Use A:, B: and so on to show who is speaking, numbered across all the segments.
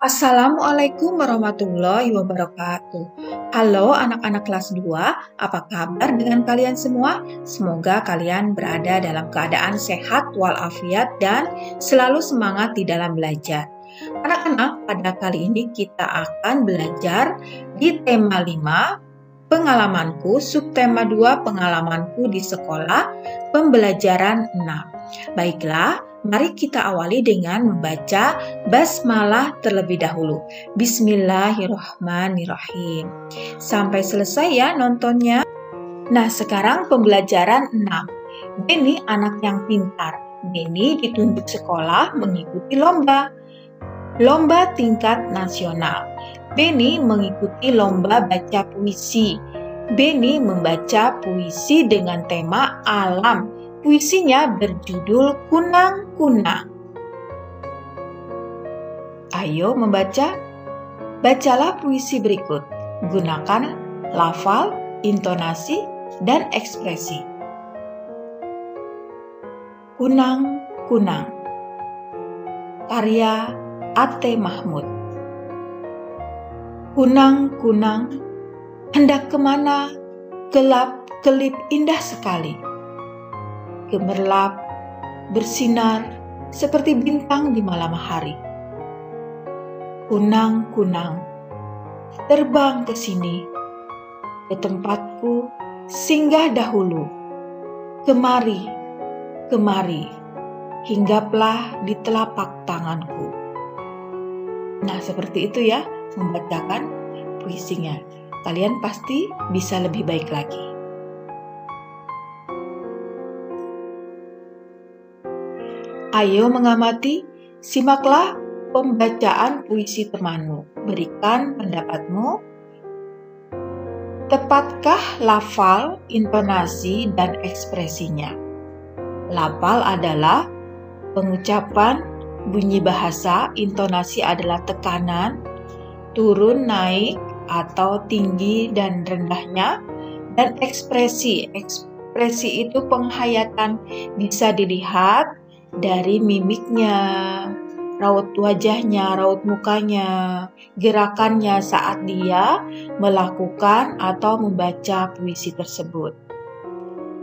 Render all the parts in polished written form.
A: Assalamualaikum warahmatullahi wabarakatuh. Halo anak-anak kelas 2, apa kabar dengan kalian semua? Semoga kalian berada dalam keadaan sehat walafiat dan selalu semangat di dalam belajar. Anak-anak, pada kali ini kita akan belajar di tema 5, pengalamanku, subtema 2, pengalamanku di sekolah, pembelajaran 6. Baiklah, mari kita awali dengan membaca basmalah terlebih dahulu. Bismillahirrahmanirrahim. Sampai selesai ya nontonnya. Nah, sekarang pembelajaran 6. Beni anak yang pintar. Beni ditunjuk sekolah mengikuti lomba tingkat nasional. Beni mengikuti lomba baca puisi. Beni membaca puisi dengan tema alam. Puisinya berjudul Kunang-Kunang. Ayo membaca. Bacalah puisi berikut. Gunakan lafal, intonasi, dan ekspresi. Kunang-Kunang. Karya A.T. Mahmud. Kunang-kunang, hendak kemana? Gelap-kelip indah sekali. Gemerlap, bersinar seperti bintang di malam hari. Kunang-kunang, terbang ke sini, ke tempatku, singgah dahulu. Kemari, kemari, hinggaplah di telapak tanganku. Nah, seperti itu ya, membacakan puisinya. Kalian pasti bisa lebih baik lagi. Ayo mengamati, simaklah pembacaan puisi temanmu. Berikan pendapatmu. Tepatkah lafal, intonasi, dan ekspresinya? Lafal adalah pengucapan, bunyi bahasa, intonasi adalah tekanan, turun, naik, atau tinggi dan rendahnya, dan ekspresi. Ekspresi itu penghayatan, bisa dilihat dari mimiknya, raut wajahnya, raut mukanya, gerakannya saat dia melakukan atau membaca puisi tersebut.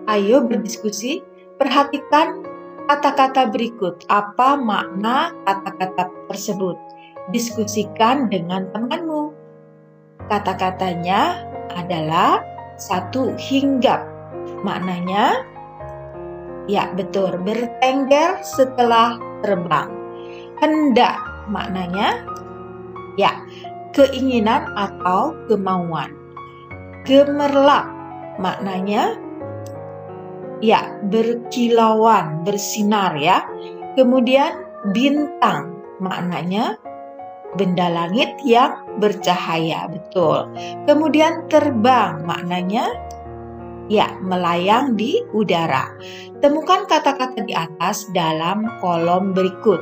A: Ayo berdiskusi, perhatikan kata-kata berikut. Apa makna kata-kata tersebut? Diskusikan dengan temanmu. Kata-katanya adalah 1. Hinggap. Maknanya, ya betul, bertengger setelah terbang. Hendak, maknanya, ya, keinginan atau kemauan. Gemerlap, maknanya, ya, berkilauan, bersinar ya. Kemudian bintang, maknanya benda langit yang bercahaya, betul. Kemudian terbang, maknanya, ya, melayang di udara. Temukan kata-kata di atas dalam kolom berikut.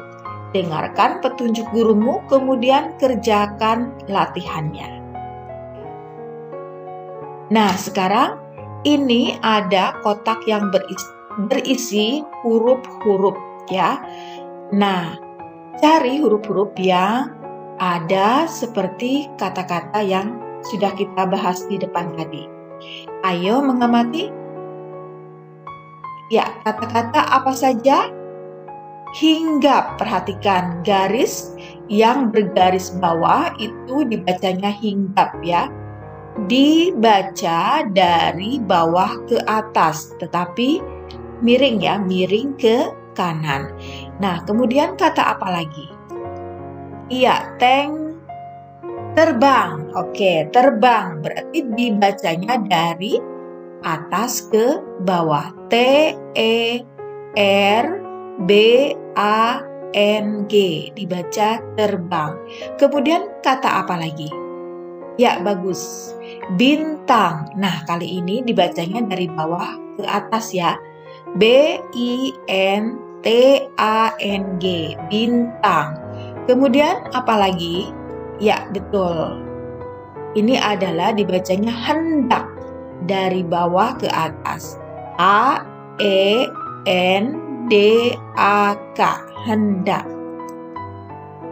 A: Dengarkan petunjuk gurumu, kemudian kerjakan latihannya. Nah, sekarang ini ada kotak yang berisi huruf-huruf ya. Nah, cari huruf-huruf yang ada seperti kata-kata yang sudah kita bahas di depan tadi. Ayo mengamati. Ya, kata-kata apa saja? Hinggap, perhatikan garis yang bergaris bawah itu dibacanya hinggap ya. Dibaca dari bawah ke atas, tetapi miring ya, miring ke kanan. Nah, kemudian kata apa lagi? Iya, terbang. Oke, terbang berarti dibacanya dari atas ke bawah. T-E-R-B-A-N-G, dibaca terbang. Kemudian kata apa lagi? Ya, bagus. Bintang. Nah, kali ini dibacanya dari bawah ke atas ya. B-I-N-T-A-N-G, bintang. Kemudian apa lagi? Ya, betul. Ini adalah dibacanya hendak dari bawah ke atas. A-E-N-D-A-K, hendak.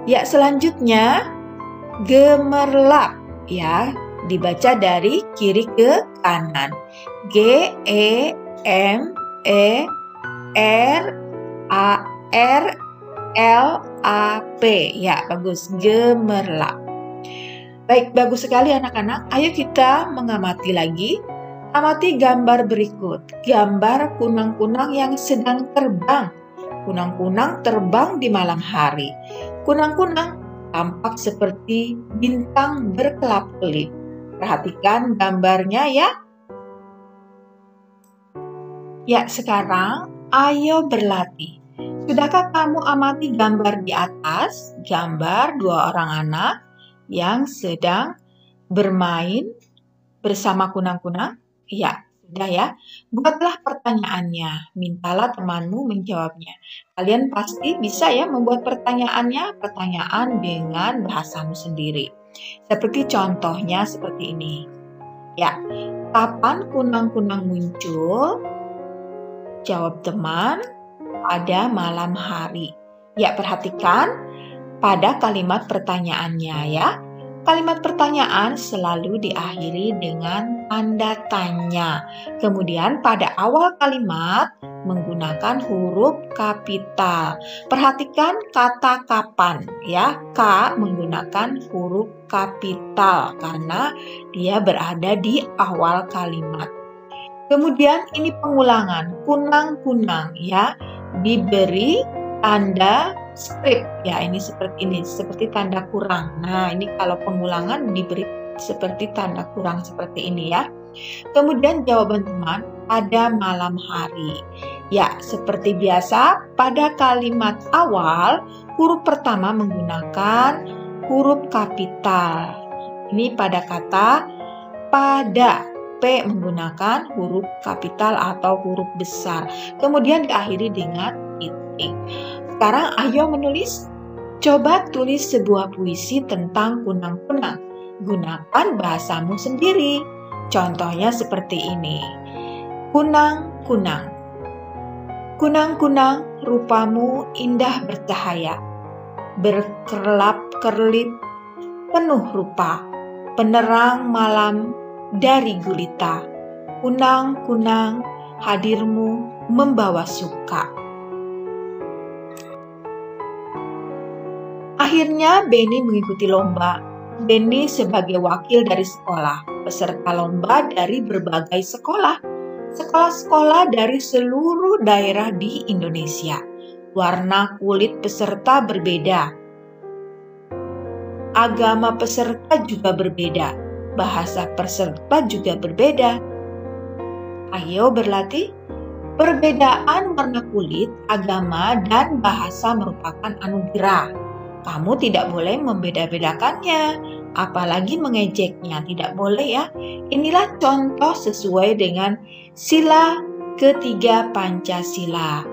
A: Ya, selanjutnya gemerlap, ya. Dibaca dari kiri ke kanan. G-E-M-E-R-A-R-L-A-P. Ya, bagus. Gemerlap. Baik, bagus sekali anak-anak. Ayo kita mengamati lagi. Amati gambar berikut. Gambar kunang-kunang yang sedang terbang. Kunang-kunang terbang di malam hari. Kunang-kunang tampak seperti bintang berkelap-kelip. Perhatikan gambarnya ya. Ya, sekarang ayo berlatih. Sudahkah kamu amati gambar di atas? Gambar dua orang anak yang sedang bermain bersama kunang-kunang? Ya, sudah ya. Buatlah pertanyaannya. Mintalah temanmu menjawabnya. Kalian pasti bisa ya membuat pertanyaan dengan bahasamu sendiri. Seperti contohnya seperti ini. Ya, kapan kunang-kunang muncul? Jawab teman, pada malam hari. Ya, perhatikan pada kalimat pertanyaannya ya. Kalimat pertanyaan selalu diakhiri dengan tanda tanya. Kemudian pada awal kalimat menggunakan huruf kapital. Perhatikan kata kapan ya. K menggunakan huruf kapital karena dia berada di awal kalimat. Kemudian ini pengulangan. Kunang-kunang ya. Diberi tanda strip ya, ini seperti tanda kurang. Nah, ini kalau pengulangan diberi seperti tanda kurang seperti ini ya. Kemudian jawaban teman, pada malam hari. Ya, seperti biasa pada kalimat awal huruf pertama menggunakan huruf kapital. Ini pada kata pada. P menggunakan huruf kapital atau huruf besar. Kemudian diakhiri dengan titik. Sekarang ayo menulis. Coba tulis sebuah puisi tentang kunang-kunang. Gunakan bahasamu sendiri. Contohnya seperti ini. Kunang-kunang. Kunang-kunang, rupamu indah bercahaya. Berkerlap-kerlip, penuh rupa. Penerang malam dari gulita. Kunang-kunang, hadirmu membawa suka. Akhirnya Benny mengikuti lomba. Benny sebagai wakil dari sekolah, peserta lomba dari berbagai sekolah. Sekolah-sekolah dari seluruh daerah di Indonesia. Warna kulit peserta berbeda. Agama peserta juga berbeda. Bahasa peserta juga berbeda. Ayo berlatih. Perbedaan warna kulit, agama, dan bahasa merupakan anugerah. Kamu tidak boleh membeda-bedakannya, apalagi mengejeknya. Tidak boleh ya. Inilah contoh sesuai dengan sila ketiga Pancasila.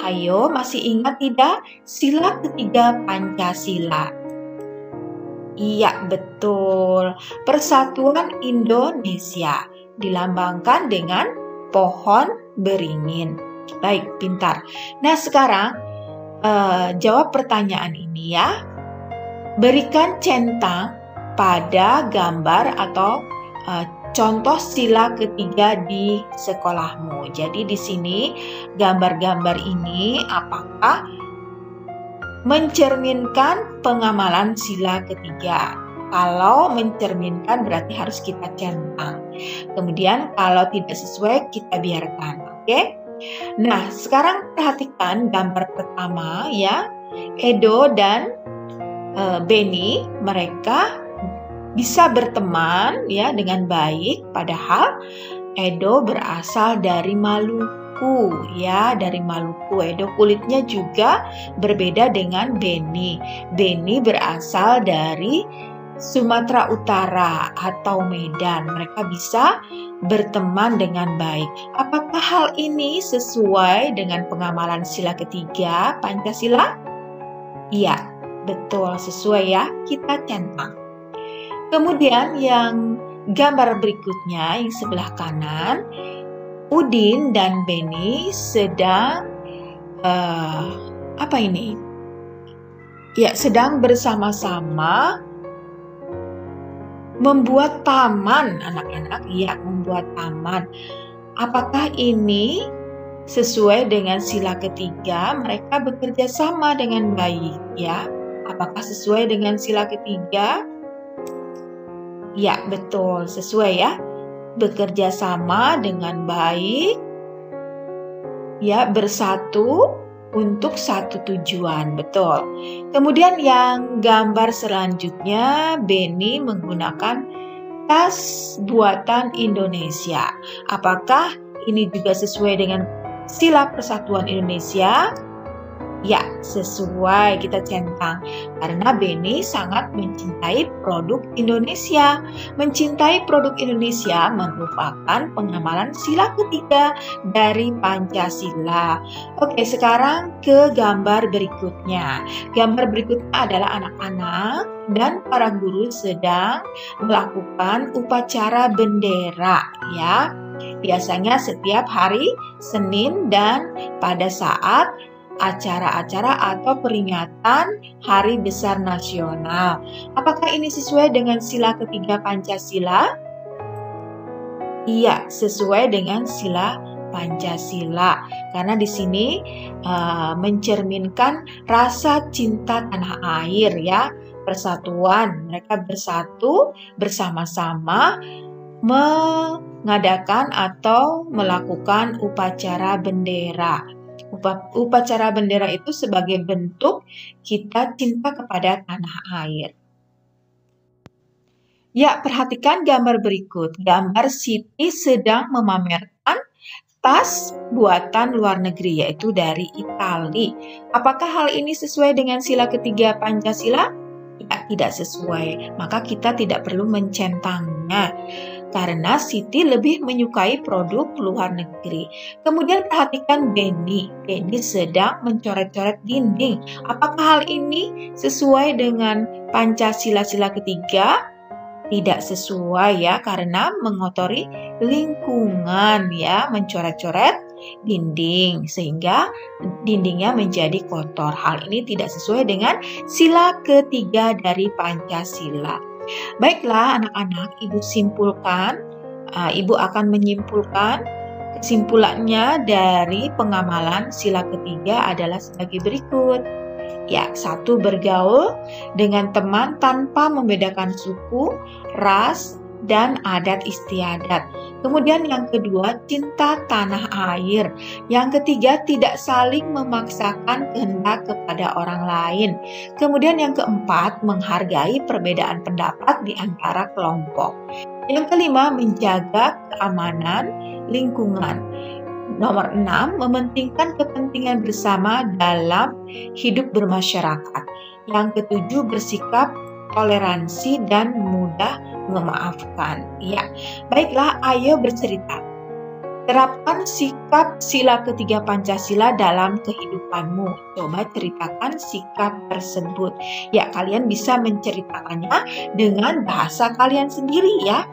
A: Ayo, masih ingat tidak? Sila ketiga Pancasila. Iya, betul. Persatuan Indonesia dilambangkan dengan pohon beringin. Baik, pintar. Nah, sekarang jawab pertanyaan ini ya. Berikan centang pada gambar atau contoh sila ketiga di sekolahmu. Jadi di sini gambar-gambar ini apakah mencerminkan pengamalan sila ketiga? Kalau mencerminkan berarti harus kita centang. Kemudian kalau tidak sesuai kita biarkan. Oke? Nah, sekarang perhatikan gambar pertama ya. Edo dan Benny, mereka bisa berteman ya dengan baik, padahal Edo berasal dari Maluku ya, dari Maluku. Edo kulitnya juga berbeda dengan Benny. Benny berasal dari Sumatera Utara atau Medan. Mereka bisa berteman dengan baik. Apakah hal ini sesuai dengan pengamalan sila ketiga Pancasila? Iya, betul, sesuai ya. Kita centang. Kemudian yang gambar berikutnya yang sebelah kanan, Udin dan Benny sedang sedang bersama-sama Membuat taman, anak-anak. Ya, membuat taman. Apakah ini sesuai dengan sila ketiga? Mereka bekerja sama dengan baik, ya. Apakah sesuai dengan sila ketiga? Ya, betul, sesuai ya. Bekerja sama dengan baik, ya, bersatu untuk satu tujuan, betul. Kemudian yang gambar selanjutnya, Beni menggunakan tas buatan Indonesia. Apakah ini juga sesuai dengan sila persatuan Indonesia? Ya, sesuai, kita centang. Karena Beni sangat mencintai produk Indonesia. Mencintai produk Indonesia merupakan pengamalan sila ketiga dari Pancasila. Oke, sekarang ke gambar berikutnya. Gambar berikutnya adalah anak-anak dan para guru sedang melakukan upacara bendera, ya. Biasanya setiap hari Senin dan pada saat acara-acara atau peringatan Hari Besar Nasional. Apakah ini sesuai dengan sila ketiga Pancasila? Iya, sesuai dengan sila Pancasila. Karena di sini mencerminkan rasa cinta tanah air, ya, persatuan. Mereka bersatu bersama-sama mengadakan atau melakukan upacara bendera. Upacara bendera itu sebagai bentuk kita cinta kepada tanah air. Ya, perhatikan gambar berikut. Gambar Siti sedang memamerkan tas buatan luar negeri, yaitu dari Itali. Apakah hal ini sesuai dengan sila ketiga Pancasila? Ya, tidak sesuai. Maka kita tidak perlu mencentangnya. Karena Siti lebih menyukai produk luar negeri. Kemudian perhatikan Beni. Beni sedang mencoret-coret dinding. Apakah hal ini sesuai dengan Pancasila sila ketiga? Tidak sesuai, ya, karena mengotori lingkungan, ya, mencoret-coret dinding sehingga dindingnya menjadi kotor. Hal ini tidak sesuai dengan sila ketiga dari Pancasila. Baiklah anak-anak, Ibu simpulkan, Ibu akan menyimpulkan kesimpulannya dari pengamalan sila ketiga adalah sebagai berikut. Ya, 1. Bergaul dengan teman tanpa membedakan suku, ras, dan adat istiadat. Kemudian yang kedua, cinta tanah air. Yang ketiga, tidak saling memaksakan kehendak kepada orang lain. Kemudian yang keempat, menghargai perbedaan pendapat di antara kelompok. Yang kelima, menjaga keamanan lingkungan. Nomor 6, mementingkan kepentingan bersama dalam hidup bermasyarakat. Yang ketujuh, bersikap toleransi dan mudah memaafkan. Ya, baiklah, ayo bercerita. Terapkan sikap sila ketiga Pancasila dalam kehidupanmu. Coba ceritakan sikap tersebut. Ya, kalian bisa menceritakannya dengan bahasa kalian sendiri, ya.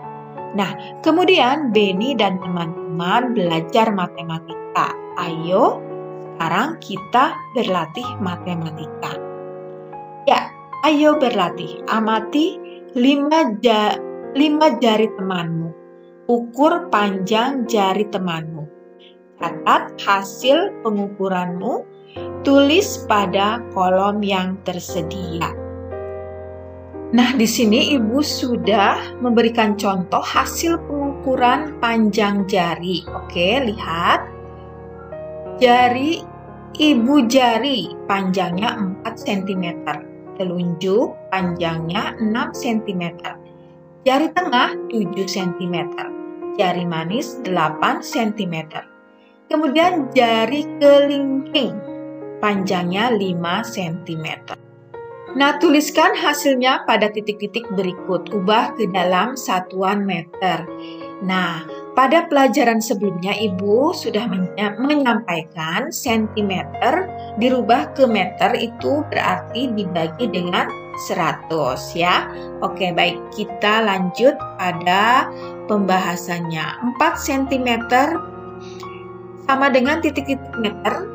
A: Nah, kemudian Beni dan teman-teman belajar matematika. Ayo, sekarang kita berlatih matematika. Ya, ayo berlatih. Amati 5 jari temanmu. Ukur panjang jari temanmu. Catat hasil pengukuranmu. Tulis pada kolom yang tersedia. Nah, di sini Ibu sudah memberikan contoh hasil pengukuran panjang jari. Oke, lihat. Jari ibu jari panjangnya 4 cm. Telunjuk panjangnya 6 cm. Jari tengah 7 cm. Jari manis 8 cm. Kemudian jari kelingking panjangnya 5 cm. Nah, tuliskan hasilnya pada titik-titik berikut. Ubah ke dalam satuan meter. Nah, pada pelajaran sebelumnya Ibu sudah menyampaikan sentimeter dirubah ke meter itu berarti dibagi dengan 100, ya. Oke, baik, kita lanjut pada pembahasannya. 4 cm sama dengan titik-titik meter.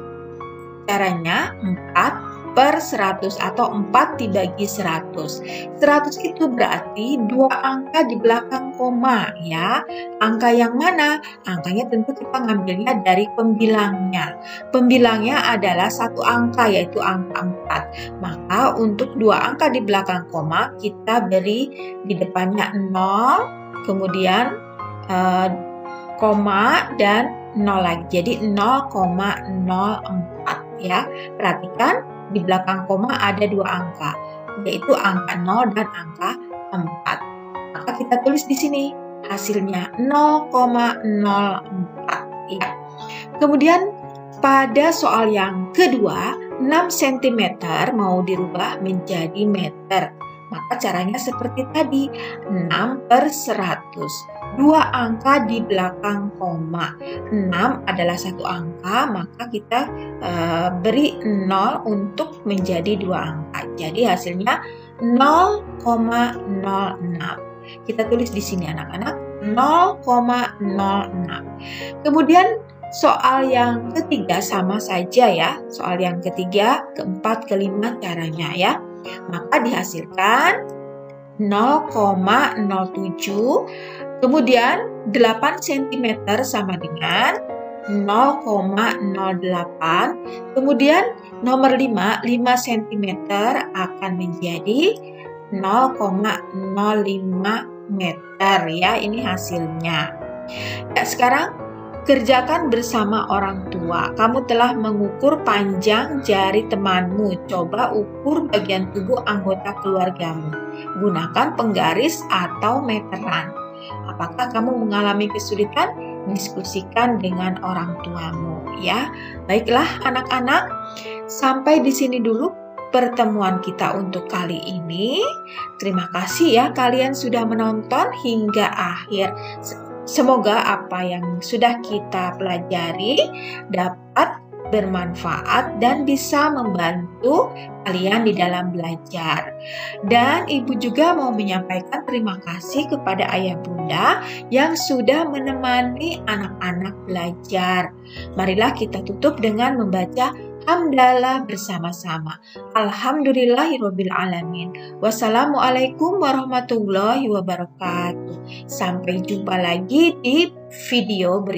A: Caranya 4 per 100 atau 4 dibagi 100. 100 itu berarti 2 angka di belakang koma ya. Angka yang mana? Angkanya tentu kita ngambilnya dari pembilangnya. Pembilangnya adalah satu angka yaitu angka 4. Maka untuk 2 angka di belakang koma kita beri di depannya 0, kemudian koma dan 0 lagi. Jadi 0,04 ya. Perhatikan di belakang koma ada 2 angka, yaitu angka 0 dan angka 4. Maka kita tulis di sini hasilnya 0,04 ya. Kemudian pada soal yang kedua, 6 cm mau dirubah menjadi meter. Maka caranya seperti tadi, 6 per 100. 2 angka di belakang koma. 6 adalah satu angka, maka kita beri 0 untuk menjadi 2 angka. Jadi hasilnya 0,06. Kita tulis di sini anak-anak, 0,06. Kemudian soal yang ketiga sama saja ya. Soal yang ketiga, keempat, kelima caranya ya. Maka dihasilkan 0,07. Kemudian 8 cm sama dengan 0,08. Kemudian nomor 5 cm akan menjadi 0,05 meter ya. Ini hasilnya. Ya, sekarang kerjakan bersama orang tua. Kamu telah mengukur panjang jari temanmu. Coba ukur bagian tubuh anggota keluargamu. Gunakan penggaris atau meteran. Apakah kamu mengalami kesulitan? Diskusikan dengan orang tuamu ya. Baiklah anak-anak, sampai di sini dulu pertemuan kita untuk kali ini. Terima kasih ya kalian sudah menonton hingga akhir. Semoga apa yang sudah kita pelajari dapat bermanfaat dan bisa membantu kalian di dalam belajar. Dan Ibu juga mau menyampaikan terima kasih kepada ayah bunda yang sudah menemani anak-anak belajar. Marilah kita tutup dengan membaca hamdalah bersama-sama. Alhamdulillahirabbil alamin. Wassalamualaikum warahmatullahi wabarakatuh. Sampai jumpa lagi di video berikutnya.